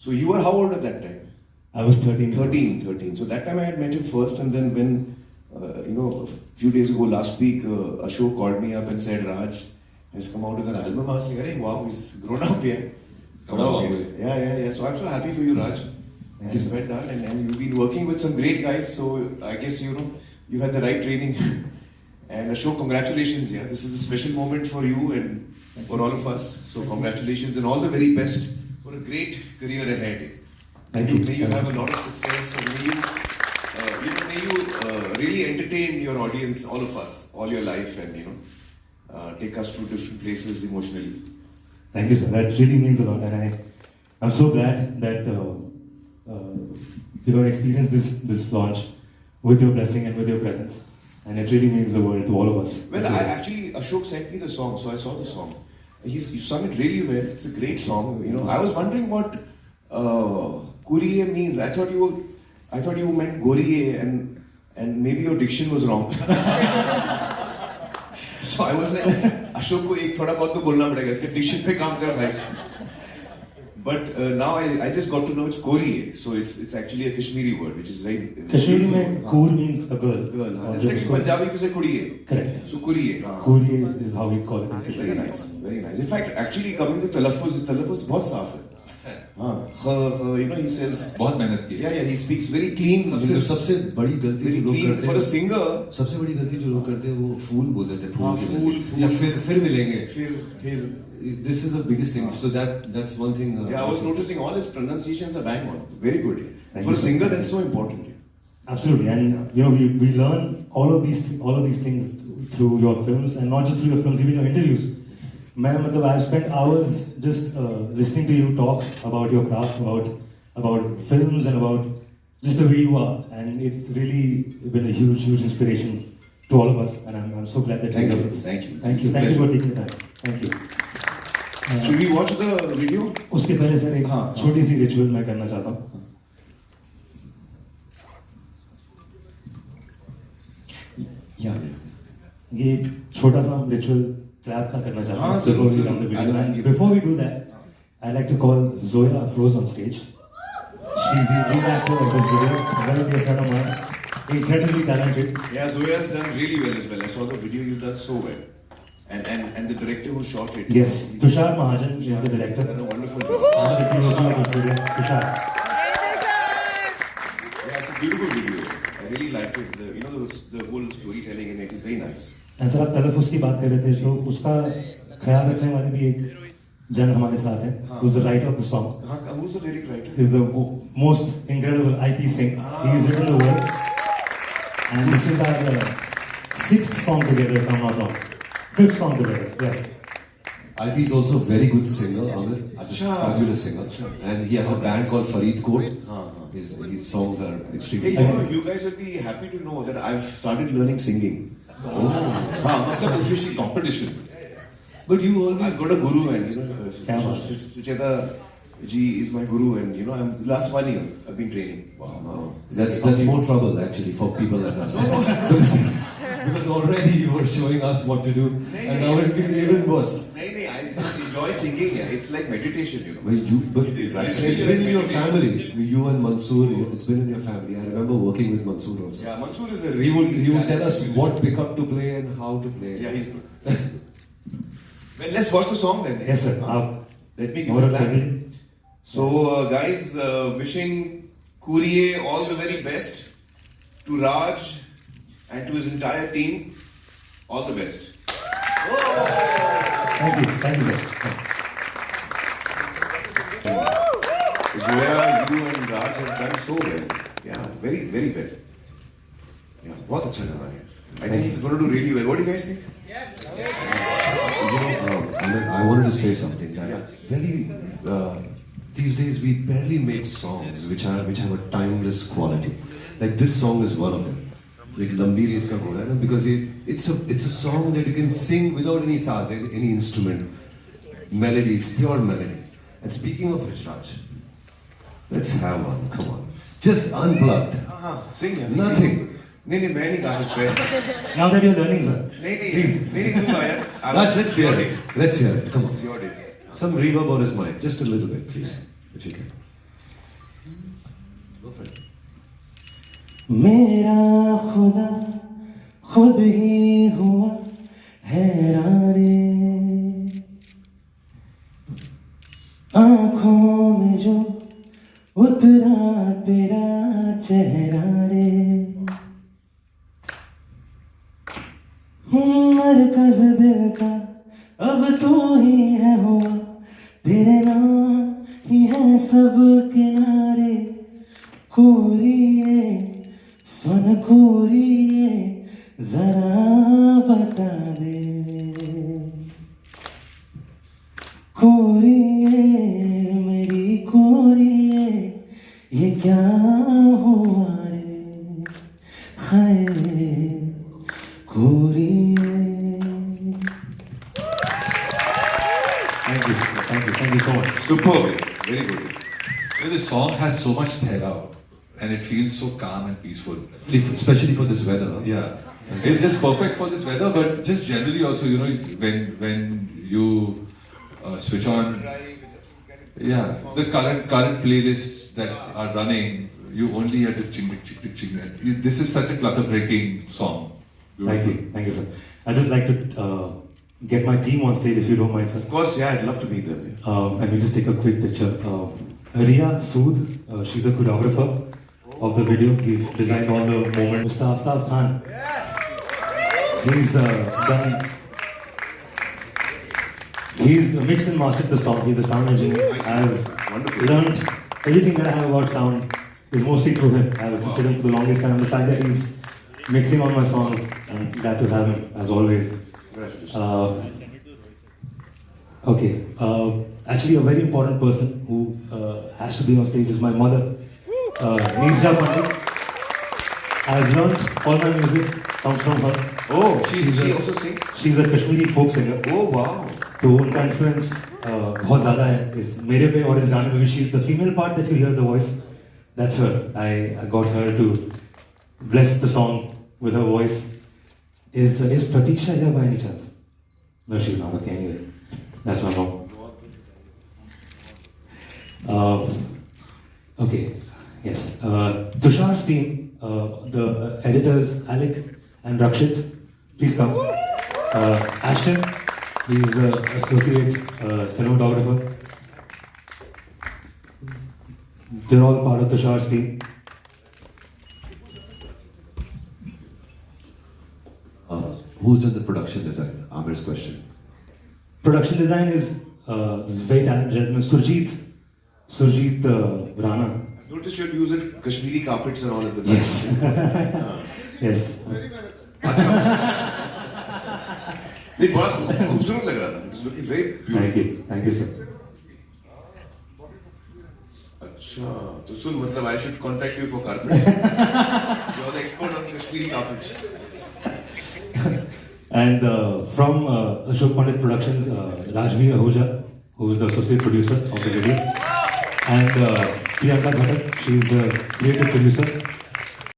So you were how old at that time? I was 13. 13. So that time I had met him first, and then when, a few days ago, last week, Ashok called me up and said, Raj has come out with an album. I was like, hey, wow, he's grown up here. Come a long way. Yeah. So I'm so happy for you, Raj. Thank you, sir. Well done. And you've been working with some great guys, so I guess, you've had the right training. And Ashok, congratulations. Yeah, this is a special moment for you and for all of us. So congratulations and all the very best for a great career ahead. Thank you. May you have a lot of success, and may you really entertain your audience, all of us, all your life, and take us to different places emotionally. Thank you, sir. That really means a lot, and I'm so glad that you're going to experience this launch with your blessing and with your presence, and it really means the world to all of us. Well, Ashok sent me the song, so I saw the song. You sung it really well. It's a great song. I was wondering what Kuriye means. I thought you meant Goriye, and maybe your diction was wrong. So I was like, Ashok ko ek thoda bahut to bolna padega, iske diction pe kaam kar bhai. But now I just got to know it's Koriye, so it's actually a Kashmiri word, which is very. Kashmiri mein Koor means a girl. It's like Punjabi you say Kuriye. Correct. So Kuriye. Kooriye is how we call it in Kashmiri. Very nice, very nice. In fact, actually coming to talaffuz बहुत साफ है. He says. बहुत मेहनत की. Yeah, he speaks very clean. सबसे बड़ी गलती जो लोग करते हैं. For a singer. सबसे बड़ी गलती जो लोग करते हैं वो फूल बोल देते हैं. फूल. या फिर मिलेंगे. फिर. This is the biggest thing. So that's one thing. I was noticing all his pronunciations are bang on. Very good. For a singer, that's so important. Absolutely, and we learn all of these things through your films, and not just through your films, even your interviews. I've spent hours just listening to you talk about your craft, about films, and about just the way you are, and it's really been a huge inspiration to all of us, and I'm so glad that Thank you you. did this. Thank you. Thank you for taking the time. Thank you. Should we watch the video? उसके पहले sir एक छोटी सी ritual मैं करना चाहता हूँ. ये एक छोटा सा रिचुअल क्लैप का करना चाहता हूँ. Before we run the video. And before we do that, I'd like to call Zoya Afroz on stage. She's the lead actor of this video. Very dear friend of mine. Incredibly talented. Yeah, Zoya's done really well as well. I saw the video. You've done so well. And the director who shot it. Yes, Tushar Mahajan is the director. Done a wonderful job. Tushar. Yeah, it's a beautiful video. I really liked it. The whole storytelling in it is very nice. And sir आप तलफ़ुज़ की बात कर रहे थे, तो उसका ख्याल रखने वाले भी एक जन हमारे साथ है. Who's the writer of the song? Who's the lyric writer? He's the most incredible IP singer. He's written the words, and this is our 6th song together, if I'm not wrong. 5th song together, yes. IP is also a very good singer, Amit. Fabulous singer. And he has a band called Farid Kot. His songs are extremely good. You guys will be happy to know that I've started learning singing. It's an official competition. But you always... I've got a guru, and Sucheta ji is my guru, and I'm last 1 year I've been training. Wow. That's more trouble actually for people like us. Because already you were showing us what to do, and now it will be even worse. I just enjoy singing. It's like meditation, But it's been in your family. You and Mansoor, it's been in your family. I remember working with Mansoor also. Yeah, Mansoor is a really... He would tell us what pickup to play and how to play. Yeah, he's good. Well, let's watch the song then. Yes, sir. Let me give you that. So, guys, wishing Kuriye all the very best. To Raj and to his entire team, all the best. Thank you, sir. Zoya, you and Raj have done so well. Yeah, very, very well. Yeah, बहुत अच्छा लगा है. I think he's going to do really well. What do you guys think? Yes. I wanted to say something. These days we barely make songs which have a timeless quality. Like this song is one of them. Like Lambi Race Ka Ghoda, because it's a song that you can sing without any saaz, any instrument, melody. It's pure melody. And speaking of which, Raj, let's have one. Come on, just unplugged. Sing. Nothing. नहीं मैं नहीं गा सकता. Now that you're learning, sir. नहीं दूंगा यार. Raj, let's hear it. Let's hear it. Come on. It's your day. Some reverb on his mic, just a little bit, please, if you can. Go for it. मेरा खुदा खुद ही हुआ हैराने, आंखों में जो उतरा तेरा चेहरा रे, मरकज दिल का अब तू ही है हुआ, तेरे नाम ही है सब किनारे, कोरिए सुन कोरिए जरा बता दे, कोरिए मेरी कोरिए ये क्या हुआ रे, हाय कोरिए. Thank you so much. Superb. Very good. This song has so much terror and it feels so calm and peaceful. Especially for this weather. Yeah. It's just perfect for this weather, but just generally also, you know, when you switch on, yeah, the current playlists that are running, you only have to ching, ching, ching. This is such a clutter-breaking song. Thank you, sir. I'd just like to get my team on stage if you don't mind, sir. Of course, yeah, I'd love to meet them. Yeah. And we just take a quick picture. Riya Sood, she's the choreographer of the video. We've designed all the moments. Mr. Aftab Khan, he's mixed and mastered the song. He's a sound engineer. I've learned everything that I have about sound is mostly through him. I've assisted him for the longest time. The fact that he's mixing all my songs, and glad to have him as always. Okay. Actually, a very important person who has to be on stage is my mother, Neerja Pandit. I've learned all my music comes from her. Oh, she also sings? She's a Kashmiri folk singer. Oh, wow. तो उनका influence बहुत ज़्यादा है इस मेरे पे और इस गाने पे भी. She, the female part that you hear the voice, that's her. I got her to bless the song with her voice. Is Pratiksha here by any chance? No, she's not. Okay, anyway, that's my mom. Okay, yes. Tushar's team, the editors Alec and Rakshit, please come. Ashton, he is the associate cinematographer. They're all part of Tushar's team. Who's done the production design? Amir's question. Production design is this very talented gentleman, Surjit Rana. I noticed you're using Kashmiri carpets and all of the Yes. Yes. नहीं बड़ा खूबसूरत लग रहा था. It's looking very beautiful. Thank you, sir. अच्छा, तो सुन मतलब I should contact you for carpets. You're the expert on Kashmiri carpets. And from Ashok Pandit Productions, Rajveer Ahuja, who is the associate producer of the video, and Priyanka Ghatak, she is the creative producer.